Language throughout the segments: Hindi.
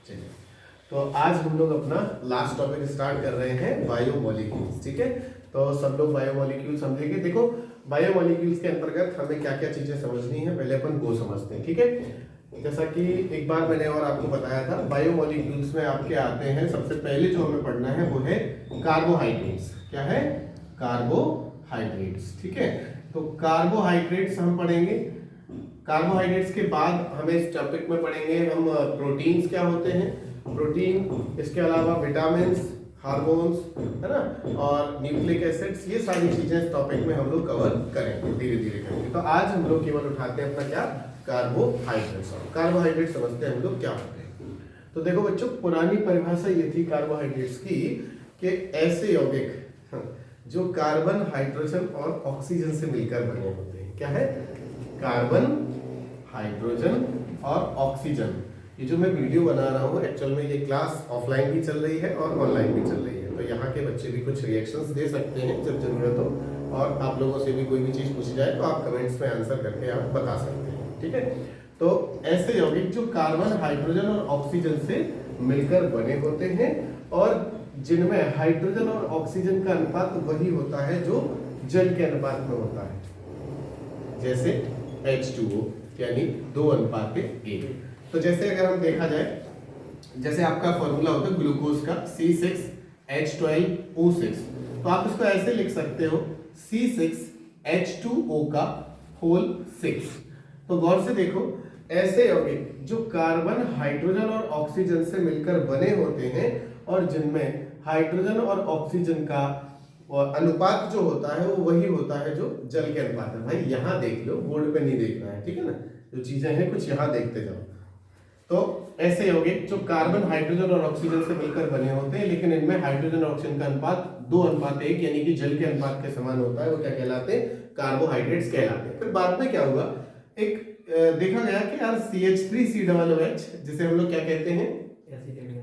चलिए, तो आज हम लोग अपना लास्ट टॉपिक स्टार्ट कर रहे हैं बायोमोलिक्यूल्स। ठीक है, तो सब लोग बायोमोलिक्यूल समझेंगे। देखो, बायोमोलिक्यूल्स के अंतर्गत हमें क्या क्या चीजें समझनी है, पहले अपन वो समझते हैं। ठीक है, जैसा कि एक बार मैंने और आपको बताया था, बायोमोलिक्यूल्स में आपके आते हैं, सबसे पहले जो हमें पढ़ना है वो है कार्बोहाइड्रेट्स। क्या है? कार्बोहाइड्रेट्स। ठीक है, तो कार्बोहाइड्रेट्स हम पढ़ेंगे। कार्बोहाइड्रेट्स के बाद हमें इस टॉपिक में पढ़ेंगे हम प्रोटीन्स क्या होते हैं, प्रोटीन, इसके अलावा विटामिन्स, हार्मोन्स, है ना, और न्यूक्लिक एसिड्स। ये सारी चीजें इस टॉपिक में हम लोग कवर करेंगे, धीरे धीरे करेंगे। तो आज हम लोग केवल उठाते हैं अपना क्या, कार्बोहाइड्रेट्स। कार्बोहाइड्रेट समझते हैं हम लोग क्या होते हैं। तो देखो बच्चों, पुरानी परिभाषा ये थी कार्बोहाइड्रेट्स की कि ऐसे यौगिक जो कार्बन, हाइड्रोजन और ऑक्सीजन से मिलकर बने होते हैं। क्या है? कार्बन, हाइड्रोजन और ऑक्सीजन। ये जो मैं वीडियो बना रहा हूँ, एक्चुअल में ये क्लास ऑफलाइन भी चल रही है और ऑनलाइन भी चल रही है, तो यहाँ के बच्चे भी कुछ रिएक्शंस दे सकते हैं जब जरूरत हो, और आप लोगों से भी कोई भी चीज़ पूछी जाए तो आप कमेंट्स में आंसर करके आप बता सकते हैं। ठीक है, तो ऐसे यौगिक जो कार्बन, हाइड्रोजन और ऑक्सीजन से मिलकर बने होते हैं और जिनमें हाइड्रोजन और ऑक्सीजन का अनुपात वही होता है जो जल के अनुपात में होता है, जैसे H2O, यानी 2:1। तो जैसे अगर हम देखा जाए, जैसे आपका फॉर्मूला होता है ग्लूकोज का C6H12O6, तो आप इसको ऐसे लिख सकते हो C6H2O का होल 6। तो गौर से देखो, ऐसे यौगिक जो कार्बन, हाइड्रोजन और ऑक्सीजन से मिलकर बने होते हैं और जिनमें हाइड्रोजन और ऑक्सीजन का अनुपात जो होता है वो वही होता है जो जल के अनुपात है। भाई यहाँ देख लो, बोर्ड पे नहीं देखना है, ठीक है ना, जो चीजें हैं कुछ यहाँ देखते जाओ। तो ऐसे यौगिक जो कार्बन, हाइड्रोजन और ऑक्सीजन से मिलकर बने होते हैं, लेकिन इनमें हाइड्रोजन और ऑक्सीजन का अनुपात 2:1 यानी कि जल के अनुपात के समान होता है, वो क्या कहलाते हैं? कार्बोहाइड्रेट्स कहलाते हैं। फिर बाद में क्या हुआ, एक देखा गया कि यार CH3COOH, जिसे हम लोग क्या कहते हैं?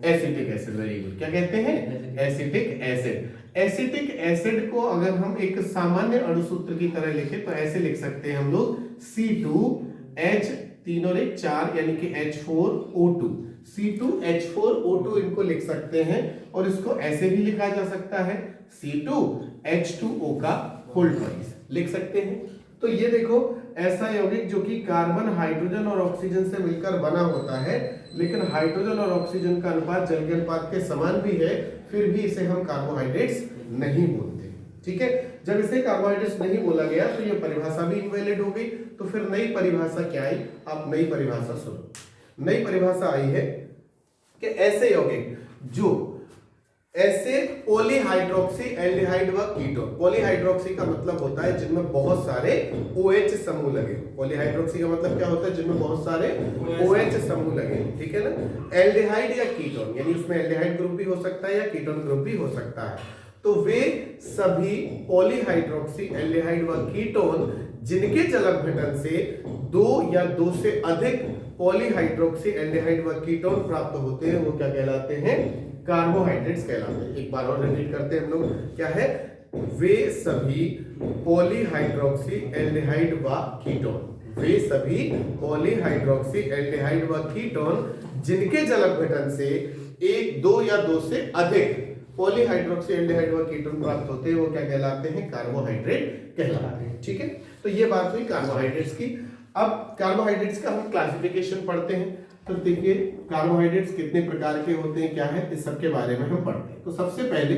Acetic acid. Very good. क्या कहते हैं? Acetic acid. एसिटिक एसिड को अगर हम एक सामान्य अणुसूत्र की तरह लिखें तो ऐसे लिख सकते हैं हम लोग C2H3 और 1 4 यानी कि H4O2। C2H4O2 इनको लिख सकते हैं, और इसको ऐसे भी लिखा जा सकता है C2H2O का होल ट्वाइस लिख सकते हैं। तो ये देखो, ऐसा यौगिक जो कि कार्बन, हाइड्रोजन और ऑक्सीजन से मिलकर बना होता है, लेकिन हाइड्रोजन और ऑक्सीजन का अनुपात जल के अनुपात के समान भी है, फिर भी इसे हम कार्बोहाइड्रेट्स नहीं बोलते। ठीक है, जब इसे कार्बोहाइड्रेट्स नहीं बोला गया तो ये परिभाषा भी इनवैलिड हो गई। तो फिर नई परिभाषा क्या आई? आप नई परिभाषा सुनो। नई परिभाषा आई है कि ऐसे यौगिक जो ऐसे पॉलीहाइड्रोक्सी एल्डिहाइड व कीटोन। पॉलीहाइड्रोक्सी का मतलब होता है जिनमें बहुत सारे OH समूह लगे। पॉलीहाइड्रोक्सी का मतलब क्या होता है? जिनमें बहुत सारे OH समूह लगे। ठीक है ना। एल्डिहाइड या कीटोन, यानी उसमें एल्डिहाइड ग्रुप भी हो सकता है या कीटोन ग्रुप भी हो सकता है। तो वे सभी पॉलीहाइड्रोक्सी एल्डिहाइड व कीटोन जिनके जलघटन से 2 या 2 से अधिक पॉलीहाइड्रोक्सी एल्डिहाइड व कीटोन प्राप्त होते हैं, वो क्या कहलाते हैं? कार्बोहाइड्रेट्स कहलाते हैं। एक बार और रिपीट करते हैं हम लोग, क्या है? वे सभी पॉलीहाइड्रोक्सी एल्डिहाइड व कीटोन, वे सभी पॉलीहाइड्रोक्सी एल्डिहाइड व कीटोन जिनके जलघटन से 1, 2 या 2 से अधिक पॉलीहाइड्रोक्सी एल्डिहाइड व कीटोन प्राप्त होते हैं, वो क्या कहलाते हैं? कार्बोहाइड्रेट कहलाते हैं। ठीक है, तो ये बात हुई कार्बोहाइड्रेट्स की। अब कार्बोहाइड्रेट्स का हम क्लासिफिकेशन पढ़ते हैं। तो देखिए, कार्बोहाइड्रेट्स कितने प्रकार के होते हैं, क्या है, इस सब के बारे में हम पढ़ते हैं। तो सबसे पहले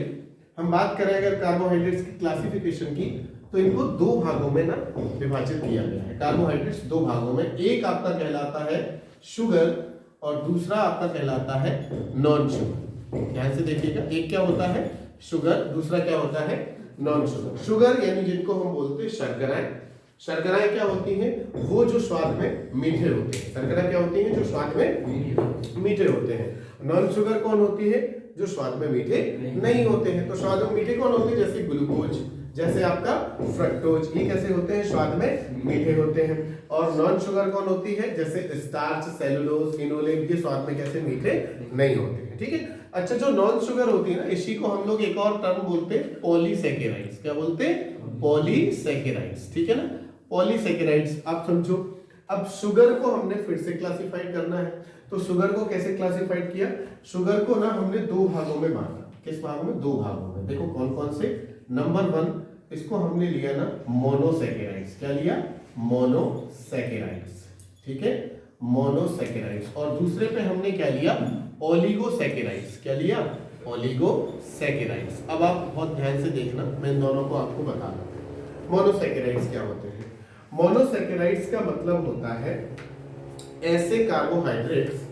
हम बात करें अगर कार्बोहाइड्रेट्स की क्लासिफिकेशन की, तो इनको 2 भागों में ना विभाजित किया गया है। कार्बोहाइड्रेट्स 2 भागों में, एक आपका कहलाता है शुगर और दूसरा आपका कहलाता है नॉन शुगर। ध्यान से देखिएगा, एक क्या होता है? शुगर, दूसरा क्या होता है? Non sugar. शुगर यानी जिनको हम बोलते हैं शर्कराएं। शर्कराएं क्या होती हैं? वो जो स्वाद में मीठे होते हैं। शर्करा क्या होती हैं? जो स्वाद में मीठे होते हैं। नॉन शुगर कौन होती है? जो स्वाद में मीठे नहीं होते हैं। तो स्वाद में मीठे कौन होते हैं? जैसे ग्लूकोज, जैसे आपका फ्रक्टोज, ये कैसे होते हैं? स्वाद में मीठे होते हैं। और नॉन शुगर कौन होती है? जैसे स्टार्च, सेलुलोज, इनोलेट, ये स्वाद में कैसे मीठे नहीं होते हैं। ठीक है, अच्छा, जो नॉन शुगर होती है ना, इसी को हम लोग एक और टर्म बोलते हैं पॉलीसैकेराइड्स। क्या बोलते हैं? पॉलीसैकेराइड्स। ठीक है ना, पॉलीसैकेराइड्स। आप समझो, अब शुगर को हमने फिर से क्लासिफाई करना है, तो शुगर को कैसे क्लासिफाइड किया? शुगर को ना हमने दो भागों में बांटा। किस भागों में? दो भागों में। देखो कौन कौन से। नंबर 1 इसको हमने लिया ना मोनोसैकेराइड्स। क्या लिया? मोनोसैकेराइड्स। ठीक है, मोनोसैकेराइड्स। और दूसरे पे हमने क्या लिया? ओलिगोसैकेराइड्स। क्या लिया? ओलिगोसैकेराइड्स। अब आप बहुत ध्यान से देखना, मैं इन दोनों को आपको बता रहा हूं। मोनोसैकेराइड्स क्या होते हैं? मोनोसैकेराइड्स का मतलब होता है ऐसे कार्बोहाइड्रेट्स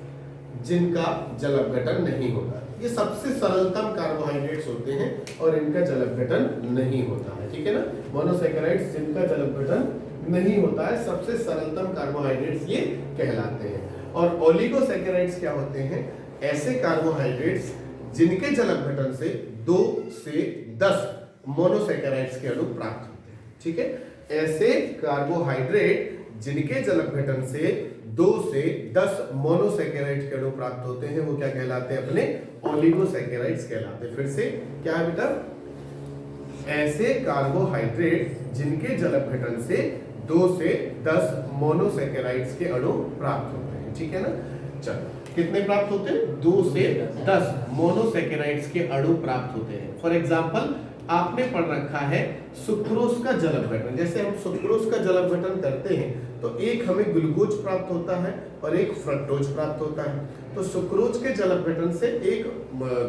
जिनका जलपघटन नहीं होता। ये सबसे सरलतम कार्बोहाइड्रेट्स होते हैं और इनका जलपघटन नहीं होता है। ठीक है ना, मोनोसैकेराइड्स जिनका जलपघटन नहीं होता है, सबसे सरलतम कार्बोहाइड्रेट्स ये कहलाते हैं। और ओलिगोसैकेराइड्स क्या होते हैं? ऐसे कार्बोहाइड्रेट्स जिनके जलपघटन से 2 से 10 मोनोसैकेराइड्स के अणु प्राप्त होते हैं। ठीक है, ऐसे कार्बोहाइड्रेट जिनके जलपघटन से 2 से 10 मोनोसैकेराइड्स के अणु प्राप्त होते हैं, वो क्या कहलाते हैं? अपने ओलिगोसैकेराइड्स कहलाते हैं। फिर से क्या है बेटा? ऐसे कार्बोहाइड्रेट जिनके जलपघटन से 2 से 10 मोनोसैकेराइड्स के अणु प्राप्त होते हैं। ठीक है ना, चलो कितने प्राप्त होते हैं? 2 से 10 मोनोसैकेराइड्स के अणु प्राप्त होते हैं। फॉर एग्जांपल आपने पढ़ रखा है सुक्रोज का जलपघटन। जैसे हम सुक्रोज का जलपघटन करते हैं तो एक हमें ग्लूकोज प्राप्त होता है और एक फ्रक्टोज प्राप्त होता है। तो सुक्रोज के जलपघटन से एक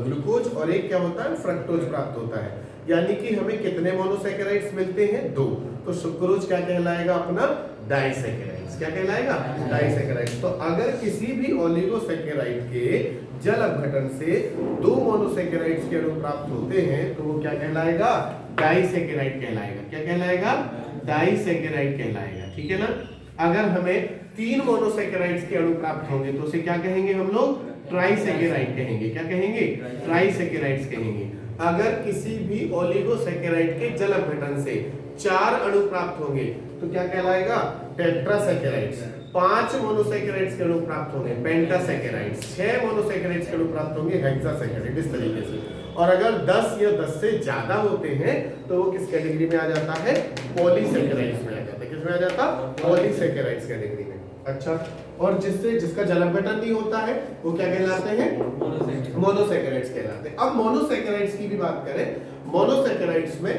ग्लूकोज और एक क्या होता है? फ्रक्टोज प्राप्त होता है। यानी कि हमें कितने मोनोसैकेराइड्स मिलते हैं? 2। तो सुक्रोज क्या कहलाएगा? अपना डाइसैकेराइड्स। क्या कहलाएगा? डाइसैकेराइड्स। तो अगर किसी भी ओलिगोसैकेराइड के जलपघटन से 2 मोनोसैकेराइड्स के अणु प्राप्त होते हैं तो वो क्या कहलाएगा? डाइसैकेराइड कहलाएगा। क्या कहलाएगा? डाइसैकेराइड कहलाएगा। ठीक है ना, अगर हमें 3 मोनोसैकेराइड्स के अणु प्राप्त होंगे तो उसे क्या कहेंगे हम लोग? ट्राइसैकेराइड कहेंगे। क्या कहेंगे? ट्राइसैकेराइड्स कहेंगे। अगर किसी भी ओलिगोसैकेराइड के जलपघटन से 4 अणु प्राप्त होंगे तो क्या कहलाएगा? टेट्रासैकेराइड्स। 5 मोनोसैकेराइड्स के अणु प्राप्त होंगे पेंटासैकेराइड्स। 6 मोनोसैकेराइड्स के अणु प्राप्त होंगे हेक्सासैकेराइड। इस तरीके से। और अगर 10 या 10 से ज्यादा होते हैं तो वो किस कैटेगरी में आ जाता है? पॉलीसैकेराइड्स में आ जाता है। किस में आ जाता? पॉलीसैकेराइड्स कैटेगरी में। अच्छा, और जिसका जलपघटन नहीं होता है वो क्या कहलाते हैं? मोनोसैकेराइड्स कहलाते हैं। अब मोनोसैकेराइड्स की भी बात करें, मोनोसैकेराइड्स में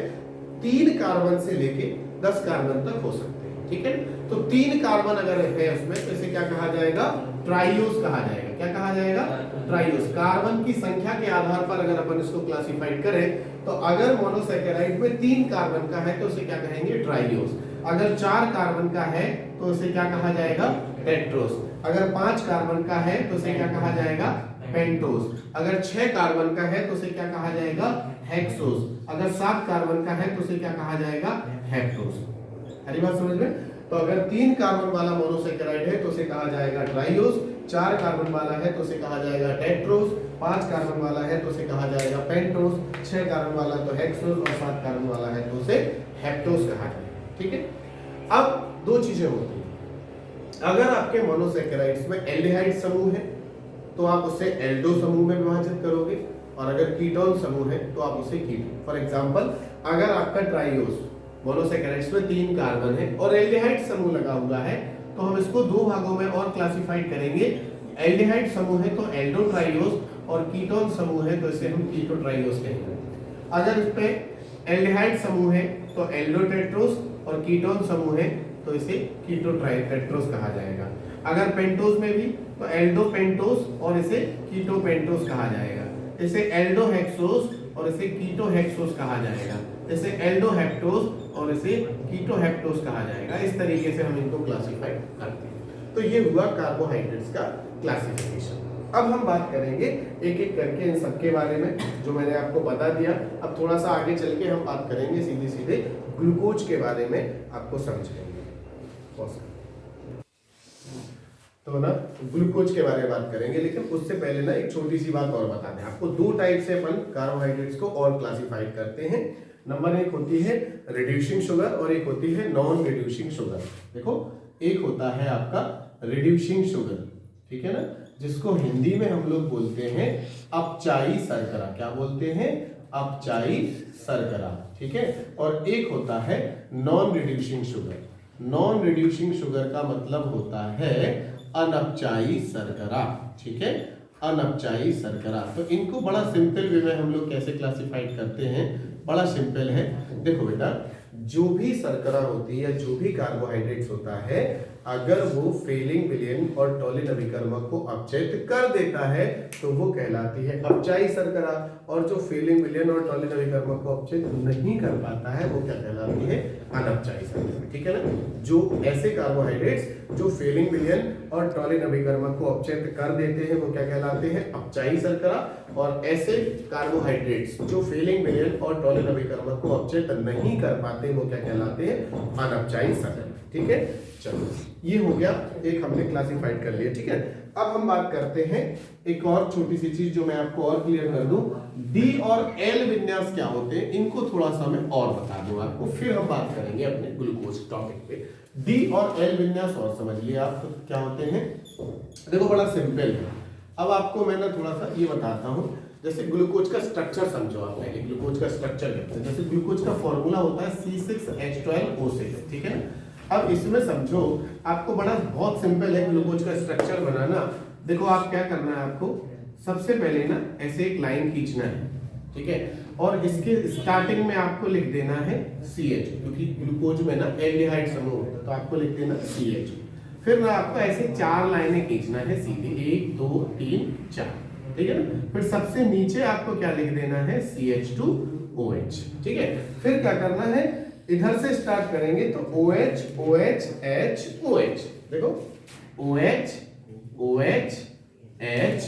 3 कार्बन से लेके 10 कार्बन तक हो सकते हैं। ठीक है, तो 3 कार्बन अगर है उसमें तो इसे क्या कहा जाएगा? ट्राइओस कहा जाएगा। क्या कहा जाएगा? ट्राइओस। कार्बन की संख्या के आधार पर अगर अपन इसको क्लासिफाइड करें तो अगर मोनोसैकेराइड में 3 कार्बन का है तो उसे क्या कहेंगे? ट्राइओस। अगर 4 कार्बन का है तो उसे क्या कहा जाएगा? टेट्रोस। अगर 5 कार्बन का है तो उसे क्या कहा जाएगा? पेंटोस। अगर 6 कार्बन का है तो उसे क्या कहा जाएगा? हेक्सोस। अगर 7 कार्बन का है तो उसे क्या कहा जाएगा? हेप्टोस। हरी बात समझ में? तो अगर 3 कार्बन वाला मोनोसैकेराइड है तो उसे कहा जाएगा ट्राइओस, 4 कार्बन वाला है तो उसे कहा जाएगा टेट्रोस, 5 कार्बन वाला है तो उसे कहा जाएगा पेंटोस, 6 कार्बन वाला तो हेक्सोस और 7 कार्बन वाला है तो उसे हेप्टोस कहा जाएगा। ठीक है, अब 2 चीजें होती हैं। अगर आपके मोनोसैकेराइड्स में एल्डिहाइड समूह है तो आप उसे एल्डो समूह में विभाजित करोगे, और अगर कीटोन समूह है तो आप उसे कीटोन। फॉर एग्जांपल अगर आपका ट्राइओस मोनोसैकेराइड्स में 3 कार्बन है और एल्डिहाइड समूह लगा हुआ है तो हम इसको 2 भागों में और क्लासिफाइड करेंगे। एल्डिहाइड समूह है तो एल्डो ट्राइओस और कीटोन समूह है तो इसे हम कीटो ट्राइओस कहेंगे। अगर इस पे एल्डिहाइड समूह है तो एल्डो टेट्रोस और कीटोन समूह है तो इसे कीटो टेट्रोस कहा जाएगा। अगर पेंटोस में भी तो एल्डो पेंटोस और इसे कीटो पेंटोस कहा जाएगा। इसे एल्डो हेक्सोस और इसे कीटो हेक्सोस कहा जाएगा। इसे एल्डो हेप्टोस और इसे कीटो हेप्टोस कहा जाएगा। इस तरीके से हम इनको क्लासिफाई करते हैं। तो ये हुआ कार्बोहाइड्रेट्स का क्लासिफिकेशन। अब हम बात करेंगे एक एक करके इन सबके बारे में जो मैंने आपको बता दिया। अब थोड़ा सा आगे चल के हम बात करेंगे सीधे सीधे ग्लूकोज के बारे में, आपको समझेंगे। तो ना ग्लूकोज के बारे में बात करेंगे, लेकिन उससे पहले ना एक छोटी सी बात और बता दें आपको। 2 टाइप से अपन कार्बोहाइड्रेट्स को और क्लासिफाइड करते हैं। नंबर 1 होती है रिड्यूसिंग शुगर और एक होती है नॉन रिड्यूसिंग शुगर। देखो, एक होता है आपका रिड्यूसिंग शुगर, ठीक है ना, जिसको हिंदी में हम लोग बोलते हैं अपचाई शर्करा। क्या बोलते हैं? अपचाई शर्करा। ठीक है, और एक होता है non reducing sugar. Non reducing sugar का मतलब होता है अनपचाई शर्करा। ठीक है, अनपचाई शर्करा। तो इनको बड़ा सिंपल वे में हम लोग कैसे क्लासिफाइड करते हैं, बड़ा सिंपल है। देखो बेटा, जो भी शर्करा होती है या जो भी कार्बोहाइड्रेट्स होता है, अगर वो फेलिंग विलयन और टॉलिन अभिकर्मक को अपचयित कर देता है तो वो कहलाती है अपचायी शर्करा, और जो फेलिंग विलयन और टॉलिन अभिकर्मक को अपचयित नहीं कर पाता है वो क्या कहलाती है, अनपचायी शर्करा। ठीक है ना, जो ऐसे कार्बोहाइड्रेट्स जो फेलिंग विलयन और टॉलिन अभिकर्मक को अपचयित कर देते हैं वो क्या कहलाते हैं, अपचायी शर्करा, और ऐसे कार्बोहाइड्रेट्स जो फेलिंग विलयन और टॉलिन अभिकर्मक को अपचयित नहीं कर पाते वो क्या कहलाते हैं, अनपचायी शर्करा। ठीक है, चलो ये हो गया, एक हमने क्लासिफाइड कर लिया। ठीक है, अब हम बात करते हैं एक और छोटी सी चीज जो मैं आपको और क्लियर कर दूं, डी और एल विन्यास क्या होते हैं, इनको थोड़ा सा मैं और बता दूं आपको, फिर हम बात करेंगे अपने ग्लूकोज टॉपिक पे। डी और एल विन्यास और समझ लिया आप क्या होते हैं। देखो बड़ा सिंपल है। अब आपको मैं ना थोड़ा सा ये बताता हूं, जैसे ग्लूकोज का स्ट्रक्चर समझो आप पहले। ग्लूकोज का स्ट्रक्चर कहते हैं, जैसे ग्लूकोज का फॉर्मूला होता है C6H12O6। ठीक है, अब इसमें समझो आपको बड़ा बहुत सिंपल है ग्लूकोज का स्ट्रक्चर बनाना। देखो आप क्या करना है, आपको सबसे पहले ना ऐसे एक लाइन खींचना है। ठीक है, और इसके स्टार्टिंग में आपको लिख देना है CH, क्योंकि ग्लूकोज में ना एल्डिहाइड समूह होता है तो आपको लिख देना CH। फिर ना आपको ऐसे 4 लाइनें खींचना है सीधे, 1 2 3 4। ठीक है ना, फिर सबसे नीचे आपको क्या लिख देना है, CH2OH। ठीक है, फिर क्या करना है, इधर से स्टार्ट करेंगे तो OH OH H OH। देखो OH OH H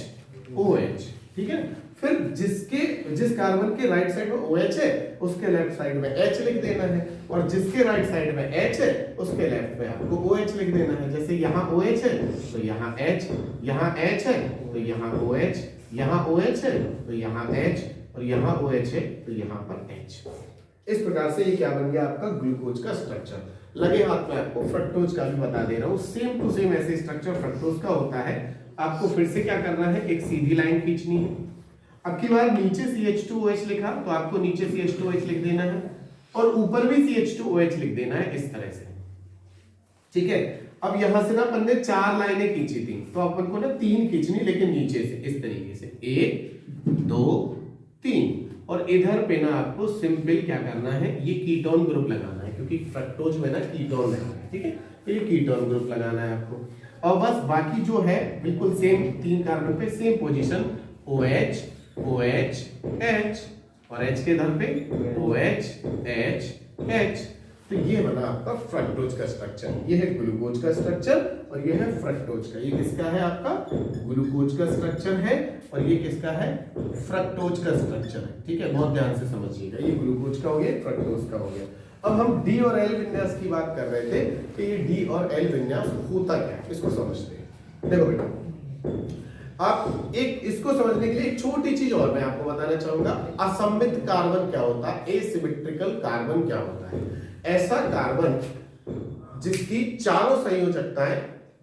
OH। ठीक है, फिर जिस कार्बन के राइट साइड में OH है उसके लेफ्ट साइड में H लिख देना है, और जिसके राइट साइड में H है उसके लेफ्ट में आपको OH लिख देना है। जैसे यहाँ OH है तो यहाँ H, यहाँ H है तो यहाँ OH, यहाँ OH है तो यहाँ H, और यहाँ OH है तो यहाँ पर H। इस प्रकार से ये क्या बन गया आपका ग्लूकोज का स्ट्रक्चर। लगे हाथ में आपको फ्रक्टोज का भी बता दे रहा हूँ, सेम टू सेम ऐसे स्ट्रक्चर फ्रक्टोज का होता है। आपको फिर से क्या करना है, एक सीधी लाइन खींचनी है। अब की बार नीचे CH2OH लिखा तो आपको नीचे CH2OH लिख देना है, और ऊपर भी CH2OH लिख देना है इस तरह से। ठीक है, अब यहां से ना अपन ने 4 लाइनें खींची थी तो अपन को ना 3 खींचनी, लेकिन नीचे से इस तरीके से 1 2 3, और इधर पे ना आपको सिंपल क्या करना है, ये कीटोन ग्रुप लगाना है, क्योंकि फ्रक्टोज में ना कीटोन लगाना है। ठीक है, ये कीटोन ग्रुप लगाना है आपको, और बस बाकी जो है बिल्कुल सेम 3 कार्बन पे same position, OH OH H, और H के इधर पे OH H H। तो ये बना आपका फ्रक्टोज का स्ट्रक्चर। ये है ग्लूकोज का स्ट्रक्चर और ये है फ्रक्टोज का। ये किसका है, आपका ग्लूकोज का स्ट्रक्चर है, और ये किसका है, फ्रक्टोज का स्ट्रक्चर है। ठीक है, बहुत ध्यान से समझिएगा, ये ग्लूकोज का हो गया, फ्रक्टोज का हो गया। अब हम डी और एल विन्यास की बात कर रहे थे कि ये डी और एल विन्यास होता क्या है, इसको समझते हैं। देखो बेटा, आप एक इसको समझने के लिए एक छोटी चीज और मैं आपको बताना चाहूंगा, असममित कार्बन क्या होता है, एसिमेट्रिकल कार्बन क्या होता है। ऐसा कार्बन जिसकी चारों संयोजकताएं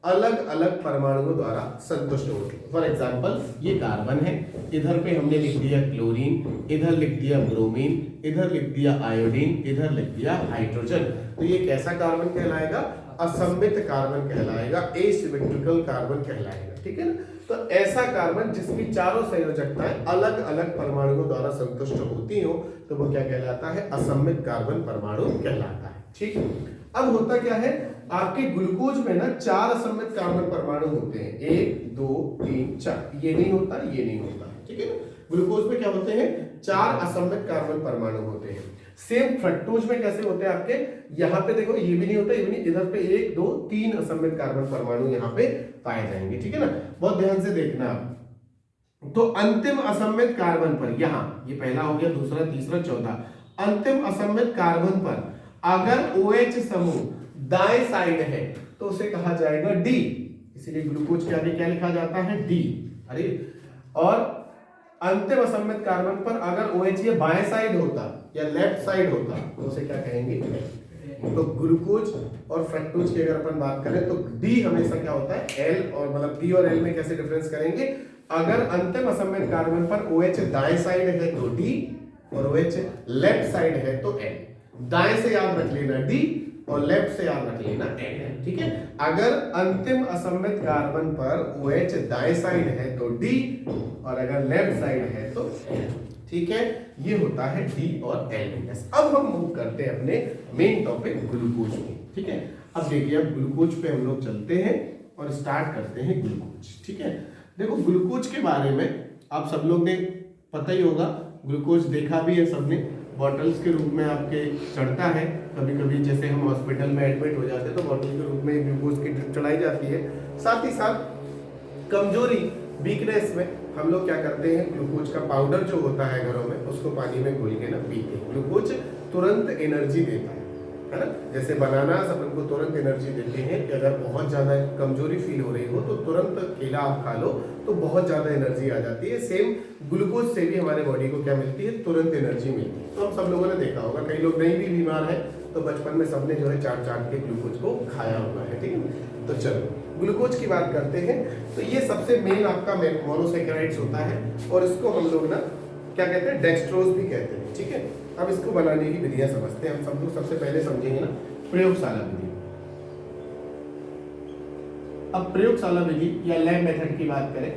अलग अलग परमाणुओं द्वारा संतुष्ट होती है। फॉर एग्जांपल ये कार्बन है, इधर पे हमने लिख दिया क्लोरीन, इधर लिख दिया ब्रोमीन, इधर लिख दिया आयोडीन, इधर लिख दिया हाइड्रोजन। तो ये कैसा कार्बन कहलाएगा, असममित कार्बन कहलाएगा, एसिमेट्रिकल कार्बन कहलाएगा। ठीक है ना, तो ऐसा कार्बन जिसकी चारों संयोजकताएं अलग अलग परमाणुओं द्वारा संतुष्ट होती हो तो वो क्या कहलाता है, असममित कार्बन परमाणु कहलाता है। ठीक है, अब होता क्या है, आपके ग्लूकोज में ना 4 असममित कार्बन परमाणु होते हैं, 1 2 3 4। ये नहीं होता, ये नहीं होता। ठीक है ना, ग्लूकोज में क्या होते हैं, 4 असममित कार्बन परमाणु होते हैं। सेम फ्रक्टोज में कैसे होते हैं आपके, यहाँ पे देखो ये भी नहीं होता, ये भी नहीं, इधर पे 1 2 3 असममित कार्बन परमाणु यहाँ पे पाए जाएंगे। ठीक है ना, बहुत ध्यान से देखना आप। तो अंतिम असममित कार्बन पर, यहाँ ये पहला हो गया, दूसरा, तीसरा, चौथा, अंतिम असममित कार्बन पर अगर OH समूह दाएं साइड है तो उसे कहा जाएगा डी, इसीलिए ग्लूकोज के आगे क्या लिखा जाता है, डी। अरे, और अंतिम असममित कार्बन पर अगर OH ये बाएं साइड होता या लेफ्ट साइड होता तो उसे क्या कहेंगे, तो ग्लूकोज और फ्रक्टोज की अगर अपन बात करें तो डी हमेशा क्या होता है, एल, और मतलब डी और एल में कैसे डिफरेंस करेंगे, अगर अंतिम असममित कार्बन पर OH दाएं साइड है तो डी, और OH लेफ्ट साइड है तो एल। दाएं से याद रख लेना डी, और लेफ्ट से आप रख लेना N, ठीक है। अगर अंतिम असममित कार्बन पर OH दाएं साइड है तो D, और अगर लेफ्ट साइड है तो N, ठीक है। ये होता है D और L-। अब हम मूव करते हैं अपने मेन टॉपिक ग्लूकोज पे, ठीक है। अब देखिए, अब ग्लूकोज पे हम लोग चलते हैं और स्टार्ट करते हैं ग्लूकोज, ठीक है। देखो, ग्लूकोज के बारे में आप सब लोग ने पता ही होगा, ग्लूकोज देखा भी है सबने, बॉटल्स के रूप में आपके चढ़ता है। कभी कभी जैसे हम हॉस्पिटल में एडमिट हो जाते हैं तो बॉटल के रूप में ग्लूकोज की ड्रिप चढ़ाई जाती है। साथ ही साथ कमजोरी, वीकनेस में हम लोग क्या करते हैं, ग्लूकोज का पाउडर जो होता है घरों में, उसको पानी में घोल के ना पीते हैं। ग्लूकोज तुरंत एनर्जी देता है ना। जैसे बनानास अपन को तुरंत एनर्जी देते हैं कि अगर बहुत ज़्यादा कमजोरी फील हो रही हो तो तुरंत केला आप खा लो तो बहुत ज़्यादा एनर्जी आ जाती है। सेम ग्लूकोज से भी हमारे बॉडी को क्या मिलती है, तुरंत एनर्जी मिलती है। तो हम सब लोगों ने देखा होगा, कई लोग नहीं भी बीमार है तो बचपन में सबने जो है चाट चाट के ग्लूकोज को खाया हुआ है, ठीक है। तो चलो ग्लूकोज की बात करते हैं। तो ये सबसे मेन आपका मोनोसैकेराइड्स होता है और इसको हम लोग ना क्या कहते हैं, डेक्सट्रोज भी कहते हैं, ठीक है। अब इसको बनाने की विधियां समझते हैं हम सब लोग। सबसे पहले समझेंगे ना प्रयोगशाला विधि। अब प्रयोगशाला विधि या लैब मेथड की बात करें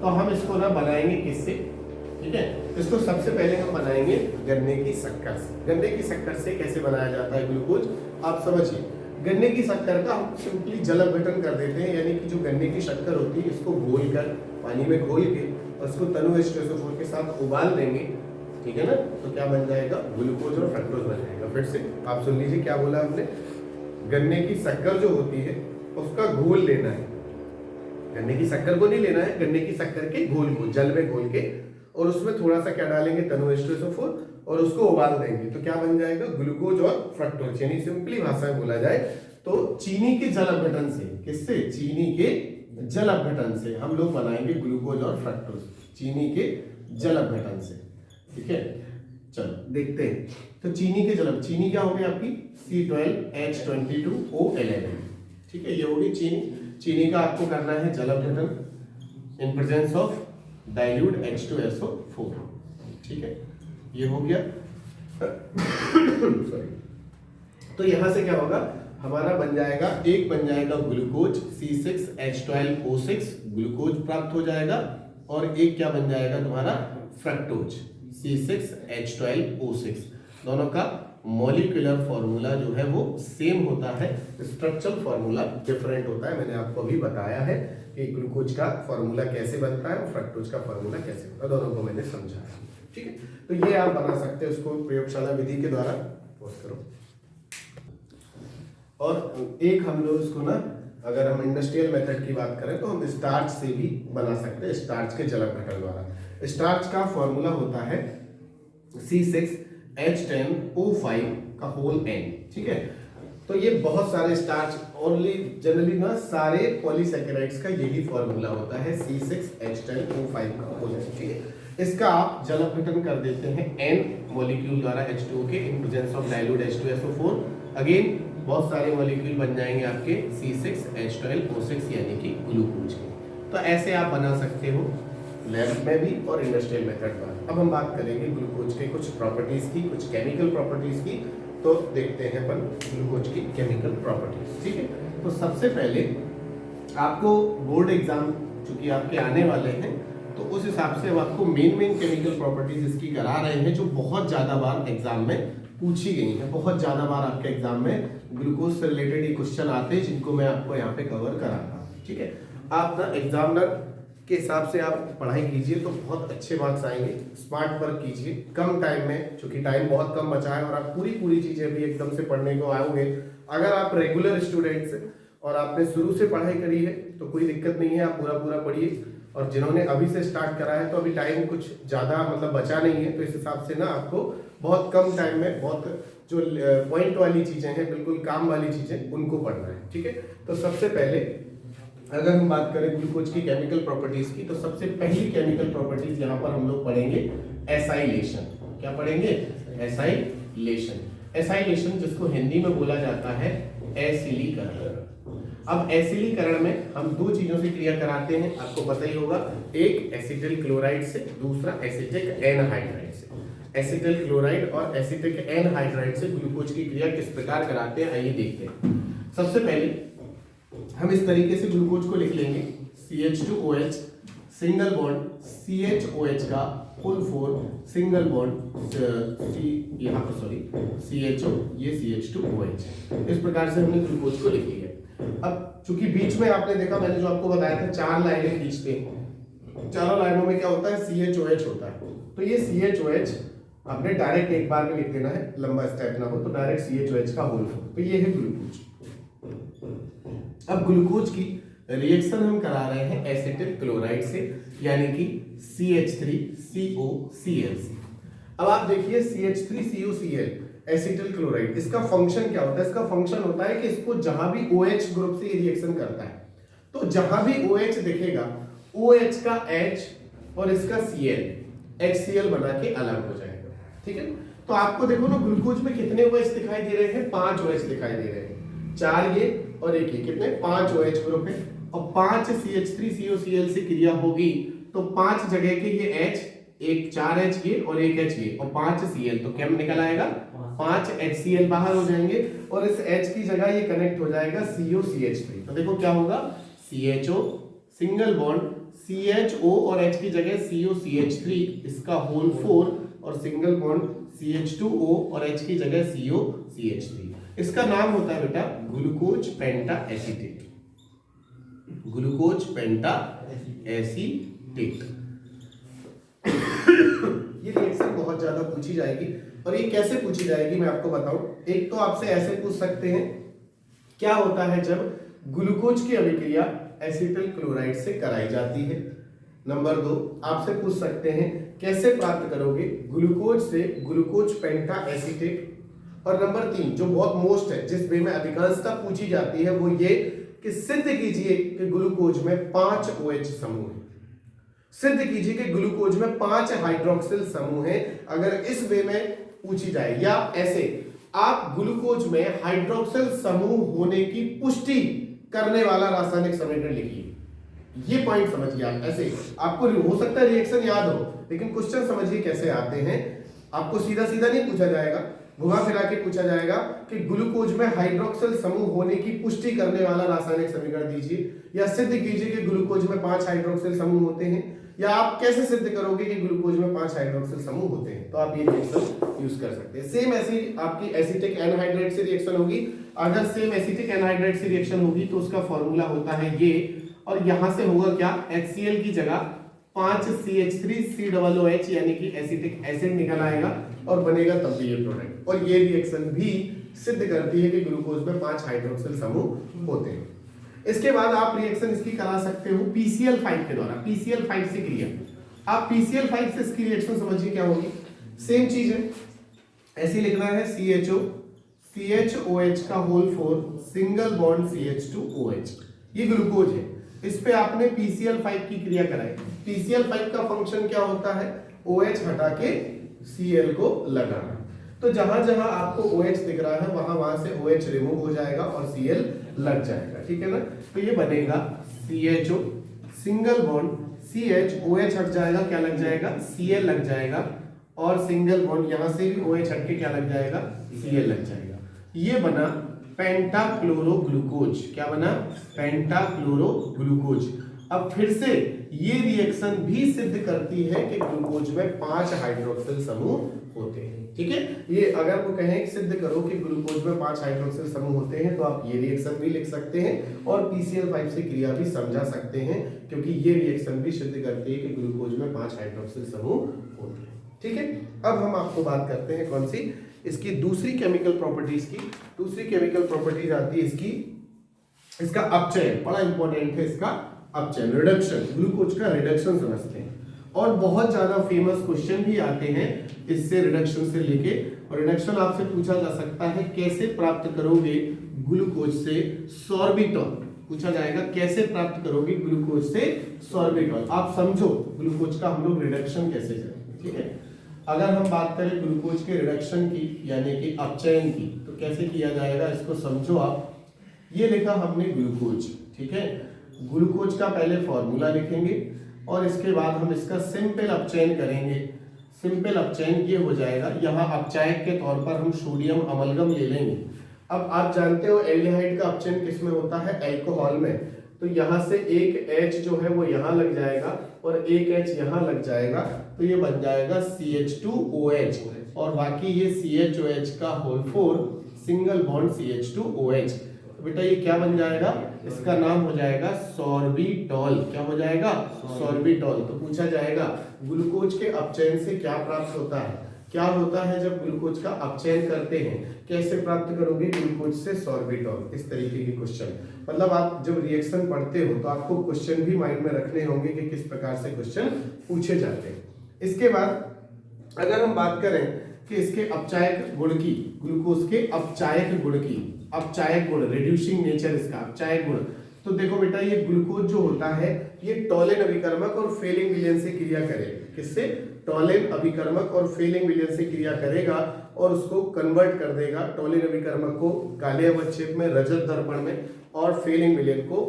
तो हम इसको ना बनाएंगे किससे, ठीक है। इसको सबसे पहले हम बनाएंगे गन्ने की शक्कर से। गन्ने की शक्कर से कैसे बनाया जाता है ग्लूकोज, आप समझिए। गन्ने की शक्कर का हम सिंपली जल अपघटन कर देते हैं, यानी कि जो गन्ने की शक्कर होती है इसको घोल कर पानी में घोल के और उसको तनु H2SO4 के साथ उबाल देंगे, ठीक है ना। तो क्या बन जाएगा, ग्लूकोज और फ्रक्टोज बन जाएगा। फिर से आप सुन लीजिए क्या बोला हमने, गन्ने की शक्कर जो होती है उसका घोल लेना है। गन्ने की शक्कर को नहीं लेना है, गन्ने की शक्कर के घोल को जल में घोल के और उसमें थोड़ा सा क्या डालेंगे, तनु H2SO4, और उसको उबाल देंगे। तो क्या बन जाएगा, ग्लूकोज और फ्रक्टोज। यानी सिंपली भाषा में बोला जाए तो चीनी के जल अपघटन से, किससे, चीनी के जल अपघटन से हम लोग बनाएंगे ग्लूकोज और फ्रक्टोज, चीनी के जल अपघटन से, ठीक है। चलो देखते हैं। तो चीनी के जल, चीनी क्या होगी आपकी C12H22O11, ठीक है। ये होगी चीनी। चीनी का आपको करना है जल अपघटन in presence of dilute H2SO4, ठीक है। ये हो गया सॉरी। तो यहां से क्या होगा, हमारा बन जाएगा, एक बन जाएगा ग्लूकोज C6H12O6, ग्लूकोज प्राप्त हो जाएगा, और एक क्या बन जाएगा तुम्हारा फ्रक्टोज C6H12O6। दोनों का मॉलिक्यूलर फॉर्मूला जो है वो सेम होता है, स्ट्रक्चरल फॉर्मूला डिफरेंट होता है। मैंने आपको अभी बताया है कि ग्लूकोज का फॉर्मूला कैसे बनता है और फ्रक्टोज का फॉर्मूला कैसे होता है, दोनों को मैंने समझाया, ठीक है। तो ये आप बना सकते हैं उसको प्रयोगशाला विधि के द्वारा। पोस्ट करो। और एक हम लोग इसको ना, अगर हम इंडस्ट्रियल मेथड की बात करें तो हम स्टार्च से भी बना सकते हैं, स्टार्च के जल अपघटन द्वारा। स्टार्च का फॉर्मूला होता है C6H10O5 का होल N, ठीक है। तो ये बहुत सारे स्टार्च, ओनली जनरली ना सारे पॉलीसैकेराइड्स का यही फॉर्मूला होता है, C6H10O5 का होल N, ठीक है। इसका आप जल अपघटन कर देते हैं N मॉलिक्यूल द्वारा H2O के in presence of dilute H2SO4। Again बहुत सारे मॉलिक्यूल बन जाएंगे आपके C6H12O6 यानी कि ग्लूकोज के। तो ऐसे आप बना सकते हो लैब में भी और इंडस्ट्रियल मेथड पर। अब हम बात करेंगे ग्लूकोज के कुछ प्रॉपर्टीज की, कुछ केमिकल प्रॉपर्टीज की। तो देखते हैं अपन ग्लूकोज की केमिकल प्रॉपर्टीज, ठीक है। तो सबसे पहले आपको बोर्ड एग्जाम चूंकि आपके आने वाले हैं तो उस हिसाब से हम आपको मेन केमिकल प्रॉपर्टीज इसकी करा रहे हैं, जो बहुत ज्यादा बार एग्जाम में पूछी गई है। बहुत ज्यादा बार आपके एग्जाम में ग्लूकोज से रिलेटेड ये क्वेश्चन आते हैं, जिनको मैं आपको यहाँ पे कवर कराता हूँ, ठीक है। आप ना एग्जामिनर के हिसाब से आप पढ़ाई कीजिए तो बहुत अच्छे मार्क्स आएंगे। स्मार्ट वर्क कीजिए कम टाइम में, क्योंकि टाइम बहुत कम बचा है और आप पूरी चीजें भी एकदम से पढ़ने को आओगे। अगर आप रेगुलर स्टूडेंट्स हैं और आपने शुरू से पढ़ाई करी है तो कोई दिक्कत नहीं है, आप पूरा पढ़िए। और जिन्होंने अभी से स्टार्ट करा है तो अभी टाइम कुछ ज़्यादा मतलब बचा नहीं है, तो इस हिसाब से ना आपको बहुत कम टाइम में बहुत जो पॉइंट वाली चीज़ें हैं, बिल्कुल काम वाली चीज़ें, उनको पढ़ना है, ठीक है। तो सबसे पहले अगर हम बात करें ग्लूकोज की केमिकल प्रॉपर्टीज की, तो सबसे पहली केमिकल प्रॉपर्टीज यहाँ पर हम लोग पढ़ेंगे एसाइलेशन। क्या पढ़ेंगे, एसाइलेशन। एसाइलेशन जिसको हिंदी में बोला जाता है एसिलीकरण, अब एसिलीकरण में हम दो चीजों से क्रिया कराते हैं, आपको पता ही होगा, एक एसिटिल क्लोराइड से, दूसरा एसिटिक एनहाइड्राइड से। एसिटिल क्लोराइड और एसिटिक एनहाइड्राइड से ग्लूकोज की क्रिया किस प्रकार कराते हैं, आइए देखते हैं। सबसे पहले हम इस तरीके से ग्लूकोज को लिख लेंगे, CH2OH सिंगल बॉन्ड CHOH का फुल 4 सिंगल बॉन्ड यहाँ पर सॉरी CHO, ये CH2OH। इस प्रकार से हमने ग्लूकोज को लिख लिया। अब चूंकि बीच में आपने देखा, मैंने जो आपको बताया था 4 लाइनें खींचते हैं, चारों लाइनों में क्या होता है, CHOH होता है। तो ये CHOH आपने डायरेक्ट एक बार में लिख देना है, लंबा स्टेप ना हो, तो डायरेक्ट CHOH का होल 4। तो ये है ग्लूकोज। अब ग्लूकोज की रिएक्शन हम करा रहे हैं एसिटिल क्लोराइड से, यानी कि CH3COCl से। अब आप देखिए CH3COCl एसिटिल क्लोराइड, इसका फंक्शन क्या होता है? इसका फंक्शन होता है कि इसको जहां भी OH ग्रुप से रिएक्शन करता है, तो जहां भी OH दिखेगा, OH का H और इसका Cl HCl बना के अलग हो जाएगा। ठीक है, तो आपको देखो ना, ग्लूकोज में कितने OH दिखाई दे रहे हैं? 5 OH दिखाई दे रहे हैं, 4 ये और 1 ये, कितने? 5 OH ग्रुप है। और 5 CH3COCl से क्रिया होगी तो 5 जगह के ये H, एक 4 H ये और 1 H ये और 5 Cl, तो क्या निकल आएगा? 5 HCl बाहर हो जाएंगे और इस H की जगह ये कनेक्ट हो जाएगा COCH3। तो देखो क्या होगा, CHO सिंगल बॉन्ड CHO और H की जगह COCH3, इसका होल 4, और सिंगल बॉन्ड CH2O और H की जगह COCH3। इसका नाम होता है बेटा ग्लूकोज पेंटा एसीटेट। ग्लूकोज पेंटा एसीटेट। ये रिएक्शन बहुत ज्यादा पूछी जाएगी, और ये कैसे पूछी जाएगी मैं आपको बताऊं। एक तो आपसे ऐसे पूछ सकते हैं, क्या होता है जब ग्लूकोज की अभिक्रिया एसिटिल क्लोराइड से कराई जाती है। नंबर 2 आपसे पूछ सकते हैं, कैसे प्राप्त करोगे ग्लूकोज से ग्लूकोज पेंटा एसीटेट। और नंबर 3 जो बहुत मोस्ट है, जिस वे में अधिकांशता पूछी जाती है, वो ये कि सिद्ध कीजिए कि ग्लूकोज में 5 OH समूह है। सिद्ध कीजिए कि ग्लूकोज में 5 हाइड्रोक्सिल समूह है। अगर इस वे में पूछी जाए, या ऐसे आप ग्लूकोज में हाइड्रोक्सिल समूह होने की पुष्टि करने वाला रासायनिक समीकरण लिखिए। ये पॉइंट समझिए आप। ऐसे आपको हो सकता है रिएक्शन याद हो, लेकिन क्वेश्चन समझिए कैसे आते हैं। आपको सीधा सीधा नहीं पूछा जाएगा, घुमा फिरा के पूछा जाएगा कि ग्लूकोज में हाइड्रोक्सिल समूह होने की पुष्टि करने वाला रासायनिक समीकरण दीजिए, या सिद्ध कीजिए कि ग्लूकोज में 5 हाइड्रोक्सिल समूह होते हैं। या आप कैसे सिद्ध करोगे कि ग्लूकोज में 5 हाइड्रोक्सिल समूह होते हैं, तो आप ये रिएक्शन यूज कर सकते हैं। सेम ऐसी आपकी एसिटिक एनहाइड्राइड से रिएक्शन होगी। अगर सेम एसिटिक एनहाइड्राइड से रिएक्शन होगी तो उसका फॉर्मूला होता है ये, और यहां से होगा क्या, HCl की जगह 5 CH3COOH यानी कि एसिटिक एसिड निकल आएगा और बनेगा तब भी ये प्रोडक्ट। और ये रिएक्शन भी सिद्ध करती है कि ग्लूकोज में 5 हाइड्रोक्सिल समूह होते हैं। इसके बाद आप रिएक्शन इसकी करा सकते हो PCl5 के द्वारा। PCl5 से क्रिया, आप PCl5 से इसकी रिएक्शन समझिए क्या होगी। सेम चीज है, ऐसे लिखना है CHO CHOH का होल 4 सिंगल बॉन्ड CH2OH, ये ग्लूकोज है। इस पे आपने PCl5 की क्रिया कराई। PCl5 का फंक्शन क्या होता है, OH हटा के Cl को लगाना। तो जहां जहां आपको OH दिख रहा है वहां वहां से OH रिमूव हो जाएगा और Cl लग जाएगा, ठीक है ना। तो ये बनेगा CHO single bond CH, OH हट जाएगा, क्या लग जाएगा, Cl लग जाएगा, और सिंगल बॉन्ड यहां से भी OH हट के क्या लग जाएगा, Cl लग जाएगा। ये बना पेंटाक्लोरोग्लूकोज। क्या बना, पेंटाक्लोरोग्लूकोज। अब फिर से ये रिएक्शन भी सिद्ध करती है कि ग्लूकोज में 5 हाइड्रोक्सिल समूह होते हैं, ठीक है। ये अगर वो कहें सिद्ध करो कि ग्लूकोज में 5 हाइड्रोक्सिल समूह होते हैं, तो आप ये रिएक्शन भी लिख सकते हैं और PCl5 से क्रिया भी समझा सकते हैं, क्योंकि ये रिएक्शन भी सिद्ध करती है कि ग्लूकोज में 5 हाइड्रोक्सिल समूह होते हैं, ठीक है। अब हम आपको बात करते हैं कौन सी, इसकी दूसरी केमिकल प्रॉपर्टीज की। दूसरी केमिकल प्रॉपर्टीज आती है इसकी, इसका अपचयन, बड़ा इंपॉर्टेंट है इसका अपचयन, रिडक्शन। ग्लूकोज का रिडक्शन समझते हैं, और बहुत ज्यादा फेमस क्वेश्चन भी आते हैं इससे, रिडक्शन से लेके। और रिडक्शन आपसे पूछा जा सकता है, कैसे प्राप्त करोगे ग्लूकोज से सॉर्बिटॉल, पूछा जाएगा कैसे प्राप्त करोगे ग्लूकोज से सॉर्बिटॉल। आप समझो ग्लूकोज का हम लोग रिडक्शन कैसे करेंगे, ठीक है। अगर हम बात करें ग्लूकोज के रिडक्शन की, यानी कि अपचयन की, तो कैसे किया जाएगा इसको समझो आप। ये लिखा हमने ग्लूकोज, ठीक है। ग्लूकोज का पहले फॉर्मूला लिखेंगे और इसके बाद हम इसका सिंपल अपचयन करेंगे। सिंपल अपचयन ये हो जाएगा, यहाँ अपचायक के तौर पर हम सोडियम अमलगम ले लेंगे। अब आप जानते हो एल्डिहाइड का अपचयन किसमें होता है, अल्कोहल में। तो यहाँ से एक H जो है वो यहाँ लग जाएगा और एक H यहाँ लग जाएगा, तो ये बन जाएगा CH2OH और बाकी ये CHOH का होल 4 सिंगल बॉन्ड CH2OH। तो बेटा ये क्या बन जाएगा, इसका नाम हो जाएगा सॉर्बिटॉल। क्या हो जाएगा, सॉर्बिटॉल। तो पूछा जाएगा ग्लूकोज के अपचयन से क्या प्राप्त होता है, क्या होता है जब ग्लूकोज का अपचयन करते हैं, कैसे प्राप्त करोगे ग्लूकोज से सॉर्बिटॉल। इस तरीके के क्वेश्चन, मतलब आप जब रिएक्शन पढ़ते हो तो आपको क्वेश्चन भी माइंड में रखने होंगे कि किस प्रकार से क्वेश्चन पूछे जाते हैं। इसके बाद अगर हम बात करें कि इसके अपचायक गुण की, ग्लूकोज के अपचायक गुण की, अपचायक गुण, रिड्यूसिंग नेचर इसका अपचायक गुण, तो देखो बेटा ये ग्लूकोज जो होता है ये टॉलिन अभिकर्मक और फेलिंग विलयन से क्रिया करेगा। किससे, टॉलिन अभिकर्मक और फेलिंग विलयन से क्रिया करेगा और उसको कन्वर्ट कर देगा, टॉलिन अभिकर्मक को काले अवच्छेद में, रजत दर्पण में, और फेलिंग विलयन को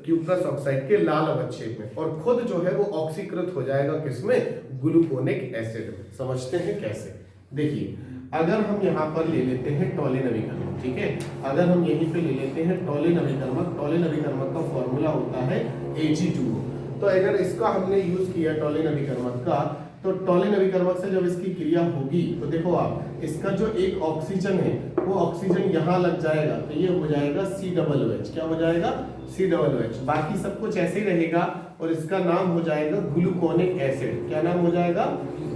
क्यूप्रस ऑक्साइड के लाल अवच्छेद में, और खुद जो है वो ऑक्सीकृत हो जाएगा किसमें, ग्लूकोनिक एसिड में। समझते हैं कैसे, देखिए अगर हम यहाँ पर ले लेते हैं टॉलिन अभिकर्मक, ठीक है, अगर हम यहीं पे ले लेते हैं टॉलिन अभिकर्मक, टॉलिन अभिकर्मक का फॉर्मूला होता है Ag2O। तो अगर इसका हमने यूज किया टॉलिन अभिकर्मक का, तो टॉलिन अभिकर्मक से जब इसकी क्रिया होगी तो देखो आप, इसका जो एक ऑक्सीजन है वो ऑक्सीजन यहाँ लग जाएगा, तो ये हो जाएगा COOH। क्या हो जाएगा, COOH। बाकी सब कुछ ऐसे ही रहेगा और इसका नाम हो जाएगा ग्लूकोनिक एसिड। क्या नाम हो जाएगा,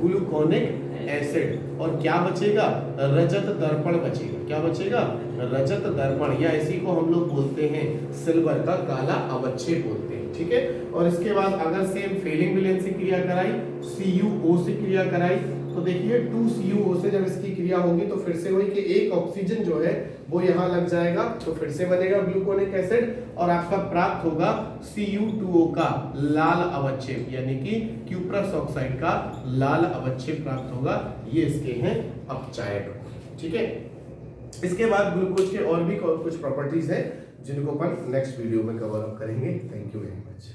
ग्लूकोनिक एसिड। और क्या बचेगा, रजत दर्पण बचेगा। क्या बचेगा, रजत दर्पण, या इसी को हम लोग बोलते हैं सिल्वर का काला अवच्छेद बोलते हैं, ठीक है। और इसके बाद अगर सेम फेलिंग विलयन से क्रिया कराई, CuO से क्रिया कराई, तो देखिए 2CuO से जब इसकी क्रिया होगी तो फिर से वही कि एक ऑक्सीजन जो है वो यहाँ लग जाएगा, तो फिर से बनेगा ग्लूकोनिक एसिड और आपका प्राप्त होगा Cu2O का लाल अवच्छेद, यानी कि क्यूप्रस ऑक्साइड का लाल अवच्छेद प्राप्त होगा। ये इसके हैं अपचायक, ठीक है। इसके बाद ग्लूकोज के और भी कुछ प्रॉपर्टीज हैं जिनको अपन नेक्स्ट वीडियो में कवर अप करेंगे। Thank you very much.